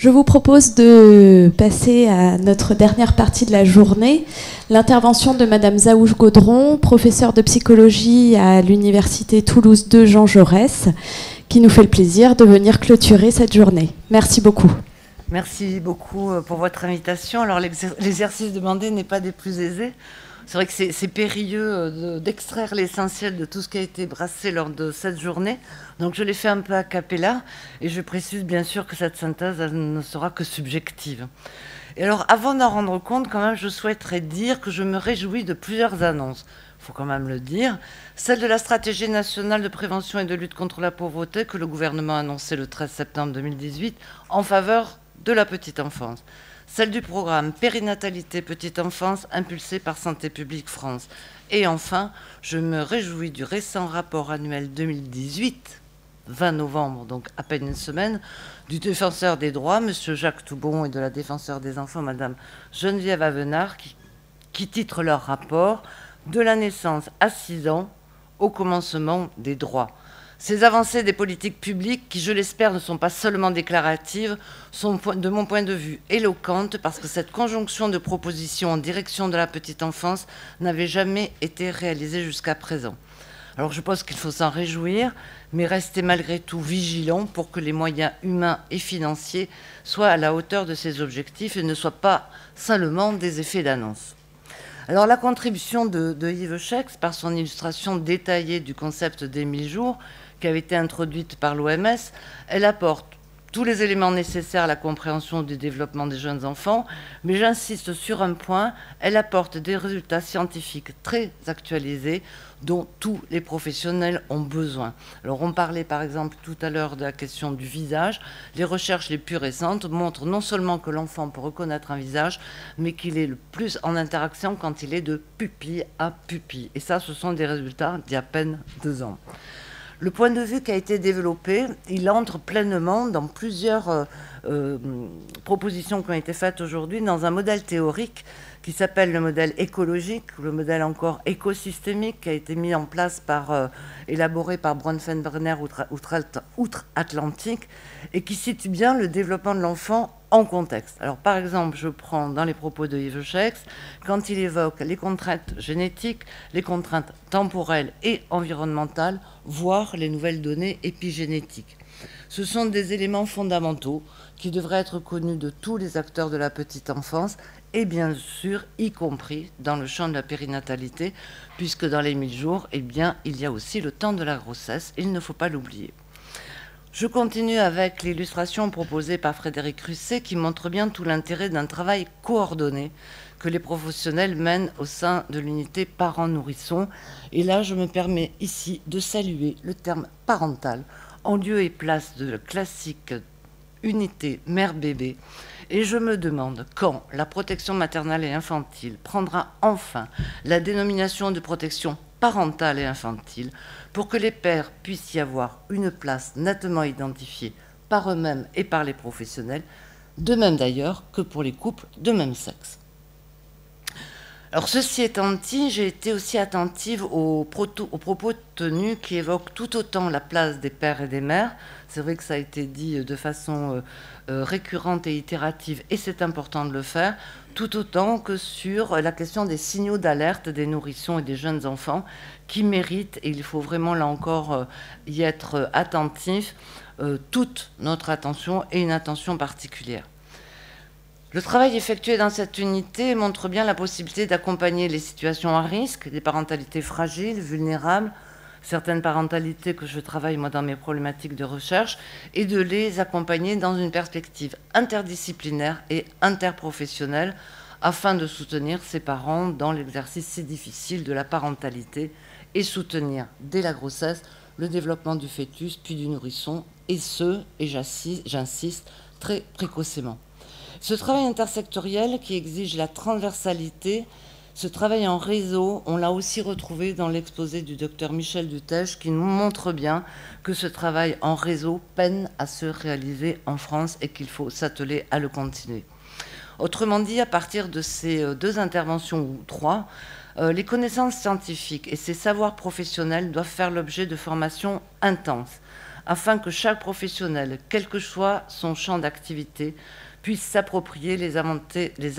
Je vous propose de passer à notre dernière partie de la journée, l'intervention de Madame Zaouche Gaudron, professeure de psychologie à l'Université Toulouse 2 Jean Jaurès, qui nous fait le plaisir de venir clôturer cette journée. Merci beaucoup. Merci beaucoup pour votre invitation. Alors l'exercice demandé n'est pas des plus aisés. C'est vrai que c'est périlleux d'extraire l'essentiel de tout ce qui a été brassé lors de cette journée. Donc je l'ai fait un peu a cappella et je précise bien sûr que cette synthèse elle ne sera que subjective. Et alors avant d'en rendre compte, quand même, je souhaiterais dire que je me réjouis de plusieurs annonces. Il faut quand même le dire. Celle de la stratégie nationale de prévention et de lutte contre la pauvreté que le gouvernement a annoncée le 13 septembre 2018 en faveur de la petite enfance. Celle du programme Périnatalité Petite Enfance impulsé par Santé publique France. Et enfin, je me réjouis du récent rapport annuel 2018, 20 novembre, donc à peine une semaine, du défenseur des droits, M. Jacques Toubon, et de la défenseure des enfants, Mme Geneviève Avenard, qui titrent leur rapport « De la naissance à 6 ans au commencement des droits ». Ces avancées des politiques publiques, qui je l'espère ne sont pas seulement déclaratives, sont de mon point de vue éloquentes parce que cette conjonction de propositions en direction de la petite enfance n'avait jamais été réalisée jusqu'à présent. Alors je pense qu'il faut s'en réjouir, mais rester malgré tout vigilant pour que les moyens humains et financiers soient à la hauteur de ces objectifs et ne soient pas seulement des effets d'annonce. Alors la contribution de Yves Schex, par son illustration détaillée du concept des 1000 jours, qui avait été introduite par l'OMS, elle apporte tous les éléments nécessaires à la compréhension du développement des jeunes enfants, mais j'insiste sur un point, elle apporte des résultats scientifiques très actualisés dont tous les professionnels ont besoin. Alors on parlait par exemple tout à l'heure de la question du visage. Les recherches les plus récentes montrent non seulement que l'enfant peut reconnaître un visage, mais qu'il est le plus en interaction quand il est de pupille à pupille. Et ça, ce sont des résultats d'il y a à peine 2 ans. Le point de vue qui a été développé, il entre pleinement dans plusieurs propositions qui ont été faites aujourd'hui dans un modèle théorique qui s'appelle le modèle écologique, ou le modèle encore écosystémique, qui a été mis en place élaboré par Bronfenbrenner outre-Atlantique, et qui situe bien le développement de l'enfant en contexte. Alors par exemple, je prends dans les propos de Yves Schex, quand il évoque les contraintes génétiques, les contraintes temporelles et environnementales, voire les nouvelles données épigénétiques. Ce sont des éléments fondamentaux qui devraient être connus de tous les acteurs de la petite enfance et bien sûr, y compris dans le champ de la périnatalité, puisque dans les 1000 jours, eh bien, il y a aussi le temps de la grossesse, il ne faut pas l'oublier. Je continue avec l'illustration proposée par Frédéric Russet qui montre bien tout l'intérêt d'un travail coordonné que les professionnels mènent au sein de l'unité parents-nourrissons. Et là, je me permets ici de saluer le terme parental en lieu et place de la classique unité mère-bébé. Et je me demande quand la protection maternelle et infantile prendra enfin la dénomination de protection parentale et infantile pour que les pères puissent y avoir une place nettement identifiée par eux-mêmes et par les professionnels, de même d'ailleurs que pour les couples de même sexe. Alors ceci étant dit, j'ai été aussi attentive aux propos tenus qui évoquent tout autant la place des pères et des mères. C'est vrai que ça a été dit de façon récurrente et itérative, et c'est important de le faire, tout autant que sur la question des signaux d'alerte des nourrissons et des jeunes enfants qui méritent, et il faut vraiment là encore y être attentif, toute notre attention et une attention particulière. Le travail effectué dans cette unité montre bien la possibilité d'accompagner les situations à risque, des parentalités fragiles, vulnérables, certaines parentalités que je travaille moi dans mes problématiques de recherche, et de les accompagner dans une perspective interdisciplinaire et interprofessionnelle afin de soutenir ces parents dans l'exercice si difficile de la parentalité et soutenir dès la grossesse le développement du fœtus puis du nourrisson, et ce, et j'insiste, très précocement. Ce travail intersectoriel qui exige la transversalité, ce travail en réseau, on l'a aussi retrouvé dans l'exposé du docteur Michel Dutèche qui nous montre bien que ce travail en réseau peine à se réaliser en France et qu'il faut s'atteler à le continuer. Autrement dit, à partir de ces 2 interventions ou 3, les connaissances scientifiques et ces savoirs professionnels doivent faire l'objet de formations intenses, afin que chaque professionnel, quel que soit son champ d'activité, puisse s'approprier les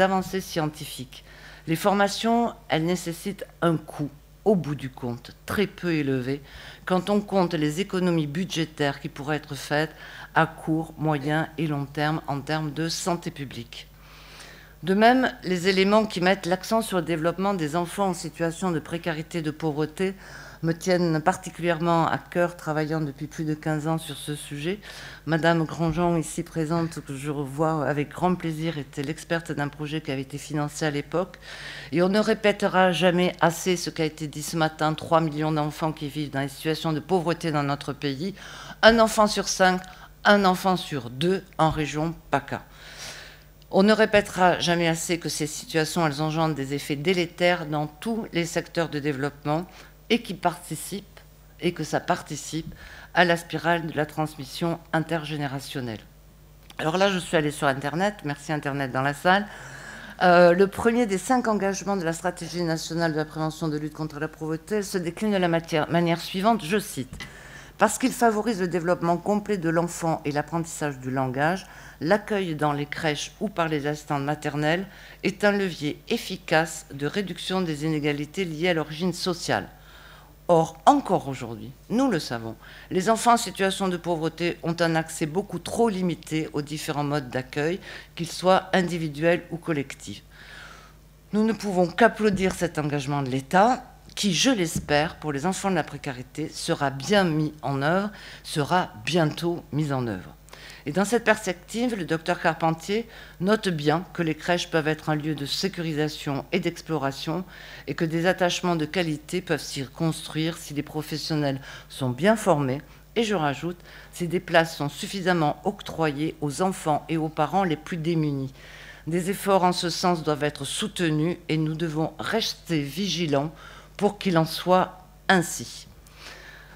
avancées scientifiques. Les formations, elles nécessitent un coût, au bout du compte, très peu élevé, quand on compte les économies budgétaires qui pourraient être faites à court, moyen et long terme en termes de santé publique. De même, les éléments qui mettent l'accent sur le développement des enfants en situation de précarité et de pauvreté me tiennent particulièrement à cœur, travaillant depuis plus de 15 ans sur ce sujet. Madame Grandjean, ici présente, que je revois avec grand plaisir, était l'experte d'un projet qui avait été financé à l'époque. Et on ne répétera jamais assez ce qui a été dit ce matin, 3 millions d'enfants qui vivent dans les situations de pauvreté dans notre pays, un enfant sur 5, un enfant sur 2 en région PACA. On ne répétera jamais assez que ces situations, elles engendrent des effets délétères dans tous les secteurs de développement et que ça participe à la spirale de la transmission intergénérationnelle. Alors là, je suis allée sur Internet, merci Internet dans la salle. Le premier des 5 engagements de la stratégie nationale de la prévention de lutte contre la pauvreté se décline de la manière suivante, je cite. Parce qu'il favorise le développement complet de l'enfant et l'apprentissage du langage, l'accueil dans les crèches ou par les assistantes maternelles est un levier efficace de réduction des inégalités liées à l'origine sociale. Or, encore aujourd'hui, nous le savons, les enfants en situation de pauvreté ont un accès beaucoup trop limité aux différents modes d'accueil, qu'ils soient individuels ou collectifs. Nous ne pouvons qu'applaudir cet engagement de l'État, qui, je l'espère, pour les enfants de la précarité, sera bien mis en œuvre, sera bientôt mis en œuvre. Et dans cette perspective, le docteur Carpentier note bien que les crèches peuvent être un lieu de sécurisation et d'exploration et que des attachements de qualité peuvent s'y construire si les professionnels sont bien formés et, je rajoute, si des places sont suffisamment octroyées aux enfants et aux parents les plus démunis. Des efforts en ce sens doivent être soutenus et nous devons rester vigilants pour qu'il en soit ainsi.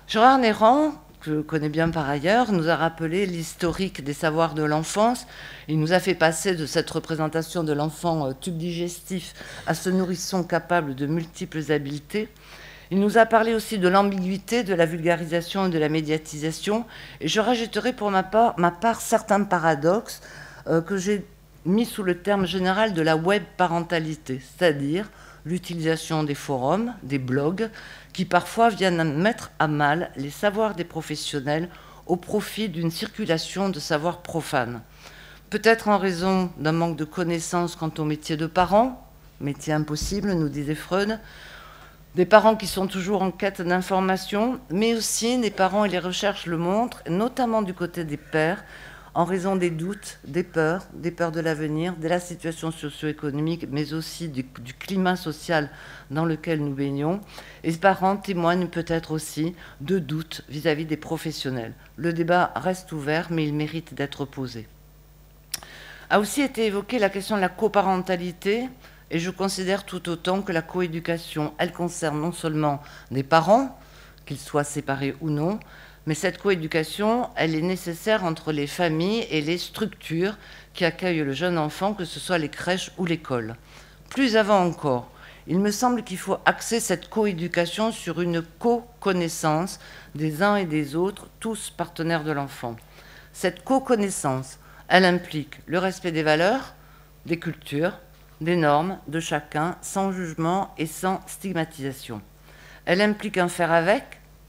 Gérard Néran, que je connais bien par ailleurs, nous a rappelé l'historique des savoirs de l'enfance. Il nous a fait passer de cette représentation de l'enfant tube digestif à ce nourrisson capable de multiples habiletés. Il nous a parlé aussi de l'ambiguïté, de la vulgarisation et de la médiatisation. Et je rajouterai pour ma part certains paradoxes que j'ai mis sous le terme général de la web parentalité, c'est-à-dire l'utilisation des forums, des blogs, qui parfois viennent mettre à mal les savoirs des professionnels au profit d'une circulation de savoirs profanes. Peut-être en raison d'un manque de connaissances quant au métier de parent, métier impossible, nous disait Freud, des parents qui sont toujours en quête d'informations, mais aussi des parents, et les recherches le montrent, notamment du côté des pères, en raison des doutes, des peurs de l'avenir, de la situation socio-économique, mais aussi du climat social dans lequel nous baignons. Et les parents témoignent peut-être aussi de doutes vis-à-vis des professionnels. Le débat reste ouvert, mais il mérite d'être posé. A aussi été évoquée la question de la coparentalité, et je considère tout autant que la coéducation, elle concerne non seulement des parents, qu'ils soient séparés ou non, mais cette coéducation, elle est nécessaire entre les familles et les structures qui accueillent le jeune enfant, que ce soit les crèches ou l'école. Plus avant encore, il me semble qu'il faut axer cette coéducation sur une co-connaissance des uns et des autres, tous partenaires de l'enfant. Cette co-connaissance, elle implique le respect des valeurs, des cultures, des normes de chacun, sans jugement et sans stigmatisation. Elle implique un faire avec,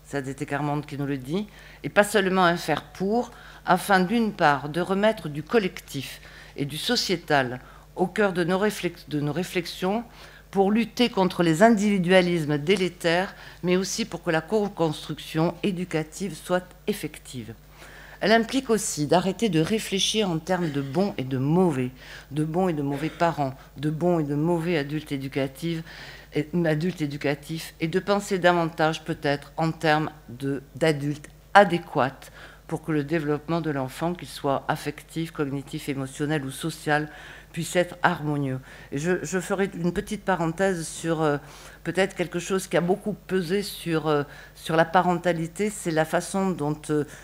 c'est Dété Carmonde qui nous le dit, et pas seulement un faire pour, afin d'une part de remettre du collectif et du sociétal au cœur de nos réflexions pour lutter contre les individualismes délétères, mais aussi pour que la co-construction éducative soit effective. Elle implique aussi d'arrêter de réfléchir en termes de bons et de mauvais parents, de bons et de mauvais adultes éducatifs, et de penser davantage peut-être en termes d'adultes adéquats pour que le développement de l'enfant, qu'il soit affectif, cognitif, émotionnel ou social, puisse être harmonieux. Et je ferai une petite parenthèse sur peut-être quelque chose qui a beaucoup pesé sur la parentalité, c'est la façon dont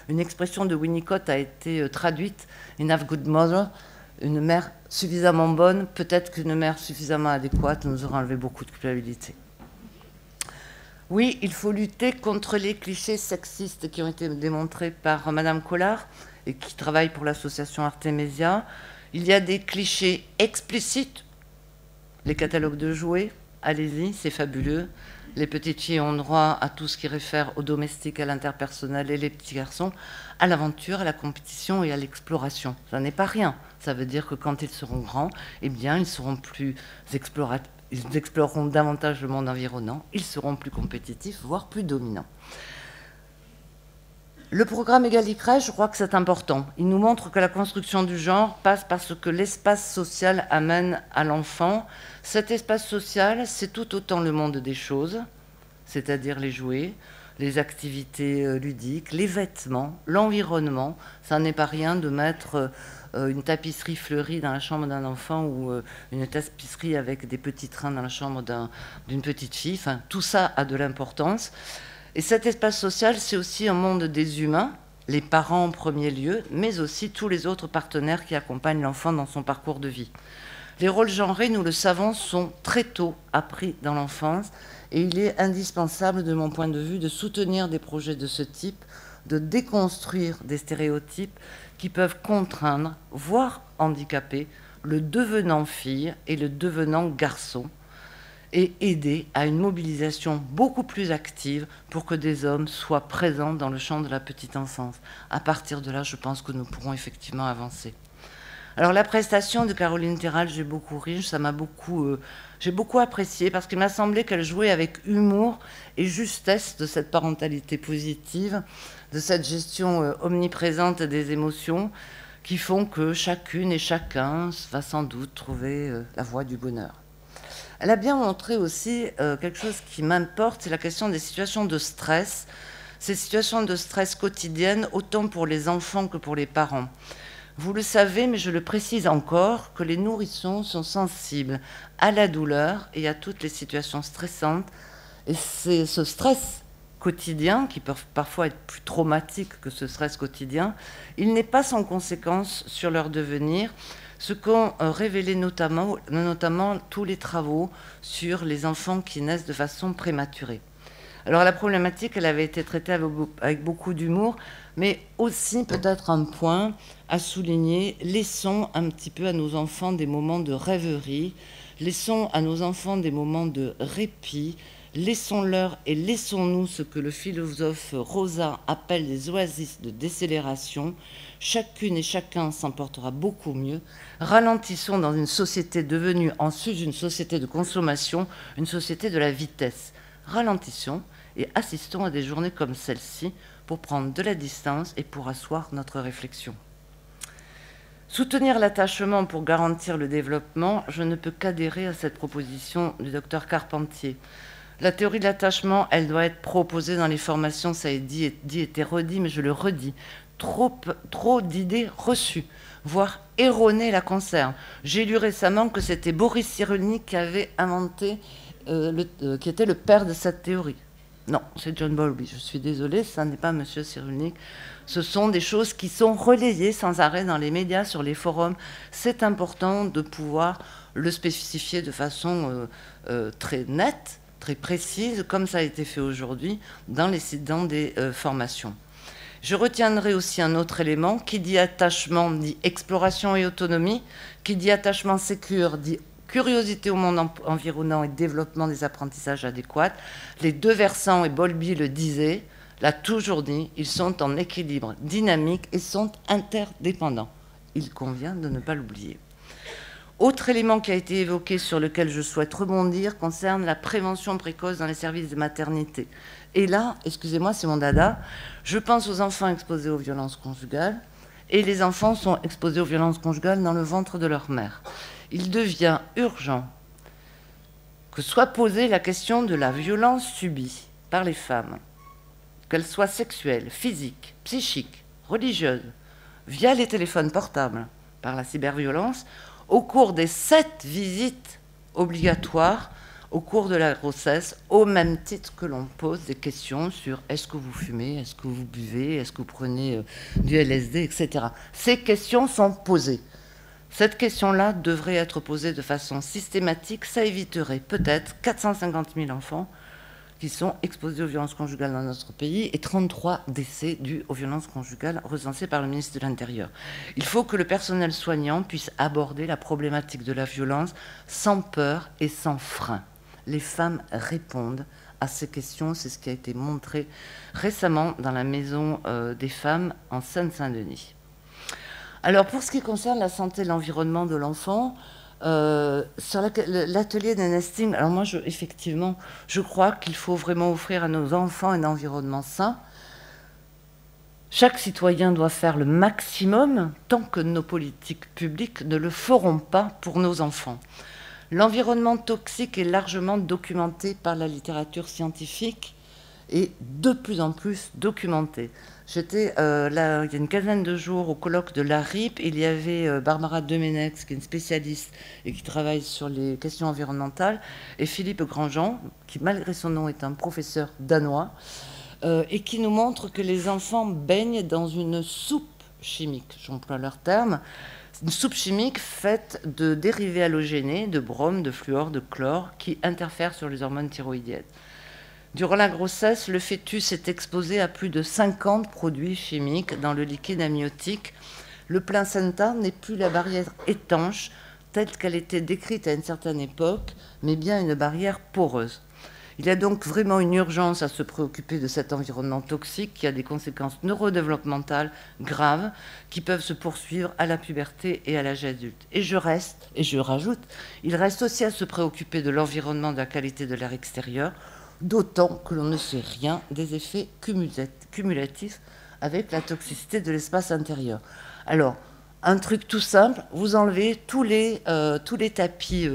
une expression de Winnicott a été traduite, « enough good mother », une mère suffisamment bonne, peut-être qu'une mère suffisamment adéquate nous aura enlevé beaucoup de culpabilité. Oui, il faut lutter contre les clichés sexistes qui ont été démontrés par Madame Collard et qui travaille pour l'association Artemisia. Il y a des clichés explicites. Les catalogues de jouets, allez-y, c'est fabuleux. Les petites filles ont droit à tout ce qui réfère au domestique, à l'interpersonnel, et les petits garçons à l'aventure, à la compétition et à l'exploration. Ça n'est pas rien. Ça veut dire que quand ils seront grands, eh bien, ils seront plus ils exploreront davantage le monde environnant, ils seront plus compétitifs, voire plus dominants. Le programme Égalité, je crois que c'est important. Il nous montre que la construction du genre passe par ce que l'espace social amène à l'enfant. Cet espace social, c'est tout autant le monde des choses, c'est-à-dire les jouets, les activités ludiques, les vêtements, l'environnement. Ça n'est pas rien de mettre une tapisserie fleurie dans la chambre d'un enfant ou une tapisserie avec des petits trains dans la chambre d'une petite fille. Enfin, tout ça a de l'importance. Et cet espace social, c'est aussi un monde des humains, les parents en premier lieu, mais aussi tous les autres partenaires qui accompagnent l'enfant dans son parcours de vie. Les rôles genrés, nous le savons, sont très tôt appris dans l'enfance et il est indispensable, de mon point de vue, de soutenir des projets de ce type, de déconstruire des stéréotypes qui peuvent contraindre, voire handicaper, le devenant fille et le devenant garçon, et aider à une mobilisation beaucoup plus active pour que des hommes soient présents dans le champ de la petite enfance. À partir de là, je pense que nous pourrons effectivement avancer. Alors la prestation de Caroline Terral, j'ai beaucoup ri, j'ai beaucoup apprécié parce qu'il m'a semblé qu'elle jouait avec humour et justesse de cette parentalité positive, de cette gestion omniprésente des émotions qui font que chacune et chacun va sans doute trouver la voie du bonheur. Elle a bien montré aussi quelque chose qui m'importe, c'est la question des situations de stress, ces situations de stress quotidiennes, autant pour les enfants que pour les parents. Vous le savez, mais je le précise encore, que les nourrissons sont sensibles à la douleur et à toutes les situations stressantes. Et c'est ce stress quotidien, qui peut parfois être plus traumatique que ce stress quotidien, il n'est pas sans conséquence sur leur devenir, ce qu'ont révélé notamment tous les travaux sur les enfants qui naissent de façon prématurée. Alors la problématique, elle avait été traitée avec beaucoup d'humour, mais aussi peut-être un point à souligner, laissons un petit peu à nos enfants des moments de rêverie, laissons à nos enfants des moments de répit, laissons-leur et laissons-nous ce que le philosophe Rosa appelle des oasis de décélération. Chacune et chacun s'en portera beaucoup mieux. Ralentissons dans une société devenue ensuite une société de consommation, une société de la vitesse. Ralentissons et assistons à des journées comme celle-ci pour prendre de la distance et pour asseoir notre réflexion. Soutenir l'attachement pour garantir le développement, je ne peux qu'adhérer à cette proposition du docteur Carpentier. La théorie de l'attachement, elle doit être proposée dans les formations, ça a dit et redit, mais je le redis. Trop d'idées reçues, voire erronées la concernent. J'ai lu récemment que c'était Boris Cyrulnik qui avait inventé, qui était le père de cette théorie. Non, c'est John Bowlby, je suis désolée, ça n'est pas Monsieur Cyrulnik. Ce sont des choses qui sont relayées sans arrêt dans les médias, sur les forums. C'est important de pouvoir le spécifier de façon très nette, très précise, comme ça a été fait aujourd'hui dans des formations. Je retiendrai aussi un autre élément. Qui dit attachement dit exploration et autonomie. Qui dit attachement sécure dit curiosité au monde environnant et développement des apprentissages adéquats. Les deux versants, et Bowlby le disait, l'a toujours dit, ils sont en équilibre dynamique et sont interdépendants. Il convient de ne pas l'oublier. Autre élément qui a été évoqué, sur lequel je souhaite rebondir, concerne la prévention précoce dans les services de maternité. Et là, excusez-moi, c'est mon dada, je pense aux enfants exposés aux violences conjugales, et les enfants sont exposés aux violences conjugales dans le ventre de leur mère. Il devient urgent que soit posée la question de la violence subie par les femmes, qu'elle soit sexuelle, physique, psychique, religieuse, via les téléphones portables, par la cyberviolence, au cours des 7 visites obligatoires au cours de la grossesse, au même titre que l'on pose des questions sur est-ce que vous fumez, est-ce que vous buvez, est-ce que vous prenez du LSD, etc. Ces questions sont posées. Cette question-là devrait être posée de façon systématique. Ça éviterait peut-être 450 000 enfants qui sont exposés aux violences conjugales dans notre pays et 33 décès dus aux violences conjugales recensés par le ministre de l'Intérieur. Il faut que le personnel soignant puisse aborder la problématique de la violence sans peur et sans frein. Les femmes répondent à ces questions, c'est ce qui a été montré récemment dans la Maison des femmes en Seine-Saint-Denis. Alors, pour ce qui concerne la santé et l'environnement de l'enfant, sur l'atelier de nesting, alors moi, effectivement, je crois qu'il faut vraiment offrir à nos enfants un environnement sain. Chaque citoyen doit faire le maximum tant que nos politiques publiques ne le feront pas pour nos enfants. L'environnement toxique est largement documenté par la littérature scientifique et de plus en plus documenté. J'étais là, il y a une quinzaine de jours au colloque de l'ARIP. Il y avait Barbara Demenex, qui est une spécialiste et qui travaille sur les questions environnementales, et Philippe Grandjean, qui malgré son nom est un professeur danois, et qui nous montre que les enfants baignent dans une soupe chimique, j'emploie leur terme, une soupe chimique faite de dérivés halogénés, de brome, de fluor, de chlore, qui interfèrent sur les hormones thyroïdiennes. Durant la grossesse, le fœtus est exposé à plus de 50 produits chimiques dans le liquide amniotique. Le placenta n'est plus la barrière étanche telle qu'elle était décrite à une certaine époque, mais bien une barrière poreuse. Il y a donc vraiment une urgence à se préoccuper de cet environnement toxique qui a des conséquences neurodéveloppementales graves qui peuvent se poursuivre à la puberté et à l'âge adulte. Et je rajoute, il reste aussi à se préoccuper de l'environnement, de la qualité de l'air extérieur, d'autant que l'on ne sait rien des effets cumulatifs avec la toxicité de l'espace intérieur. Alors, un truc tout simple, vous enlevez tous les tapis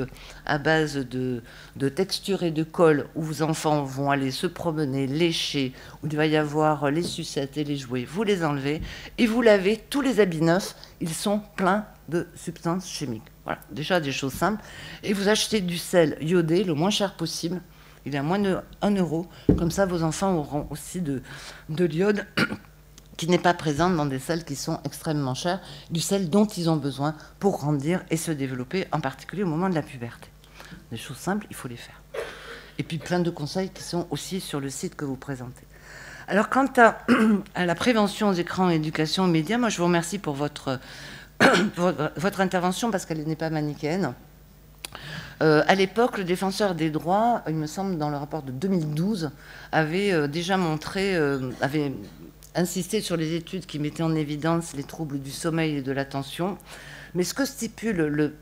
à base de texture et de colle où vos enfants vont aller se promener, lécher, où il va y avoir les sucettes et les jouets, vous les enlevez et vous lavez tous les habits neufs, ils sont pleins de substances chimiques. Voilà, déjà des choses simples. Et vous achetez du sel iodé le moins cher possible. Il est à moins de 1 €. Comme ça, vos enfants auront aussi de l'iode qui n'est pas présent dans des sels qui sont extrêmement chers, du sel dont ils ont besoin pour grandir et se développer, en particulier au moment de la puberté. Des choses simples, il faut les faire. Et puis plein de conseils qui sont aussi sur le site que vous présentez. Alors, quant à la prévention aux écrans, éducation aux médias, moi je vous remercie pour votre intervention parce qu'elle n'est pas manichéenne. À l'époque, le défenseur des droits, il me semble, dans le rapport de 2012, avait déjà avait insisté sur les études qui mettaient en évidence les troubles du sommeil et de l'attention. Mais ce que stipule le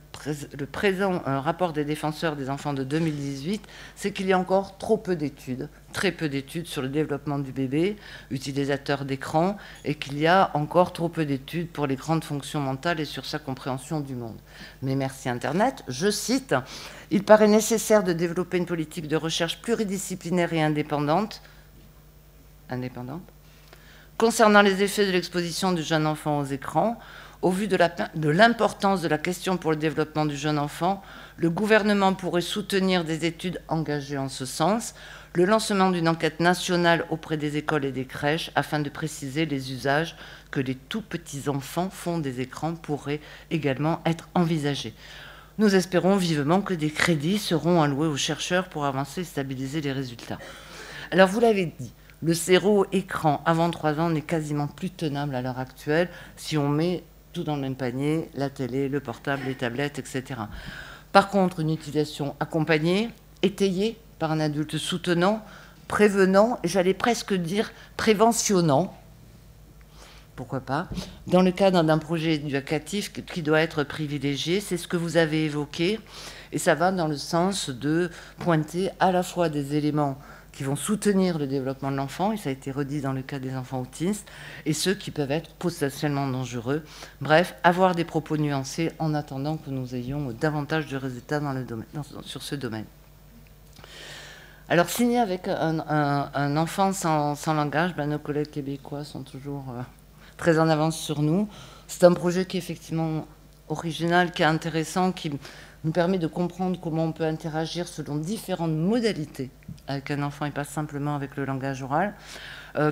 présent rapport des défenseurs des enfants de 2018, c'est qu'il y a encore trop peu d'études, très peu d'études sur le développement du bébé, utilisateur d'écran, et qu'il y a encore trop peu d'études pour les grandes fonctions mentales et sur sa compréhension du monde. Mais merci Internet, je cite, « Il paraît nécessaire de développer une politique de recherche pluridisciplinaire et indépendante concernant les effets de l'exposition du jeune enfant aux écrans. Au vu de l'importance de la question pour le développement du jeune enfant, le gouvernement pourrait soutenir des études engagées en ce sens, le lancement d'une enquête nationale auprès des écoles et des crèches afin de préciser les usages que les tout petits enfants font des écrans pourrait également être envisagé. Nous espérons vivement que des crédits seront alloués aux chercheurs pour avancer et stabiliser les résultats. » Alors vous l'avez dit, le zéro écran avant 3 ans n'est quasiment plus tenable à l'heure actuelle si on met tout dans le même panier, la télé, le portable, les tablettes, etc. Par contre, une utilisation accompagnée, étayée par un adulte soutenant, prévenant, et j'allais presque dire préventionnant, pourquoi pas, dans le cadre d'un projet éducatif qui doit être privilégié, c'est ce que vous avez évoqué, et ça va dans le sens de pointer à la fois des éléments qui vont soutenir le développement de l'enfant, et ça a été redit dans le cas des enfants autistes, et ceux qui peuvent être potentiellement dangereux. Bref, avoir des propos nuancés en attendant que nous ayons davantage de résultats sur ce domaine. Alors, signer avec un enfant sans langage, nos collègues québécois sont toujours très en avance sur nous. C'est un projet qui est effectivement original, qui est intéressant, qui nous permet de comprendre comment on peut interagir selon différentes modalités avec un enfant et pas simplement avec le langage oral,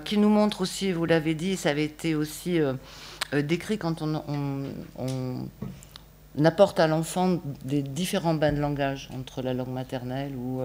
qui nous montre aussi, vous l'avez dit, ça avait été aussi décrit quand n'apporte à l'enfant des différents bains de langage entre la langue maternelle ou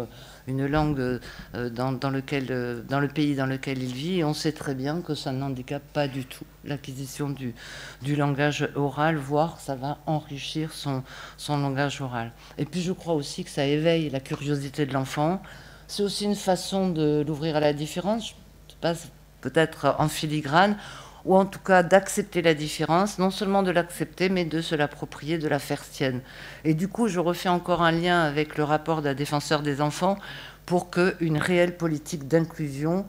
une langue dans le pays dans lequel il vit. Et on sait très bien que ça n'handicape pas du tout l'acquisition du langage oral, voire ça va enrichir son langage oral. Et puis je crois aussi que ça éveille la curiosité de l'enfant. C'est aussi une façon de l'ouvrir à la différence, je passe peut-être en filigrane, ou en tout cas d'accepter la différence, non seulement de l'accepter, mais de se l'approprier, de la faire sienne. Et du coup, je refais encore un lien avec le rapport de la défenseure des enfants pour qu'une réelle politique d'inclusion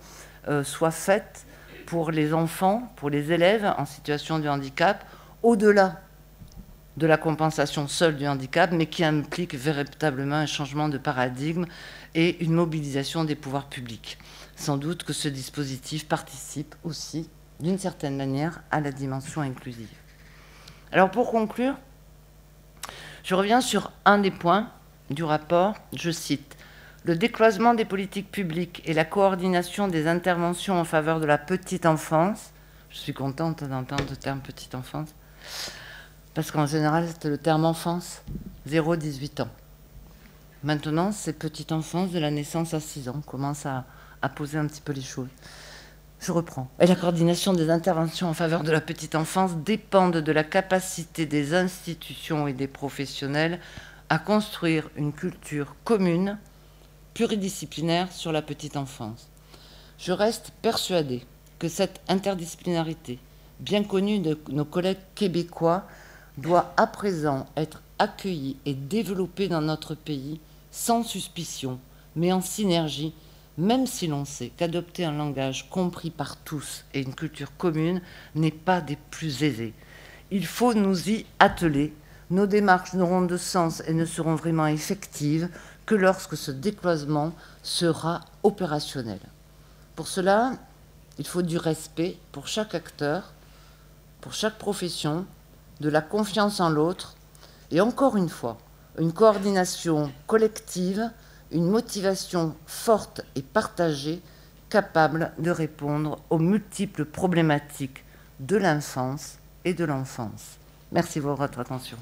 soit faite pour les enfants, pour les élèves en situation de handicap, au-delà de la compensation seule du handicap, mais qui implique véritablement un changement de paradigme et une mobilisation des pouvoirs publics. Sans doute que ce dispositif participe aussi d'une certaine manière à la dimension inclusive. Alors pour conclure, je reviens sur un des points du rapport, je cite, « Le décloisement des politiques publiques et la coordination des interventions en faveur de la petite enfance », je suis contente d'entendre le terme petite enfance, parce qu'en général c'était le terme enfance, 0-18 ans. Maintenant c'est petite enfance de la naissance à 6 ans, on commence à poser un petit peu les choses. Je reprends. Et la coordination des interventions en faveur de la petite enfance dépendent de la capacité des institutions et des professionnels à construire une culture commune, pluridisciplinaire sur la petite enfance. Je reste persuadée que cette interdisciplinarité, bien connue de nos collègues québécois, doit à présent être accueillie et développée dans notre pays sans suspicion, mais en synergie, même si l'on sait qu'adopter un langage compris par tous et une culture commune n'est pas des plus aisés. Il faut nous y atteler. Nos démarches n'auront de sens et ne seront vraiment effectives que lorsque ce décloisement sera opérationnel. Pour cela, il faut du respect pour chaque acteur, pour chaque profession, de la confiance en l'autre et encore une fois, une coordination collective, une motivation forte et partagée, capable de répondre aux multiples problématiques de l'enfance et de l'enfance. Merci pour votre attention.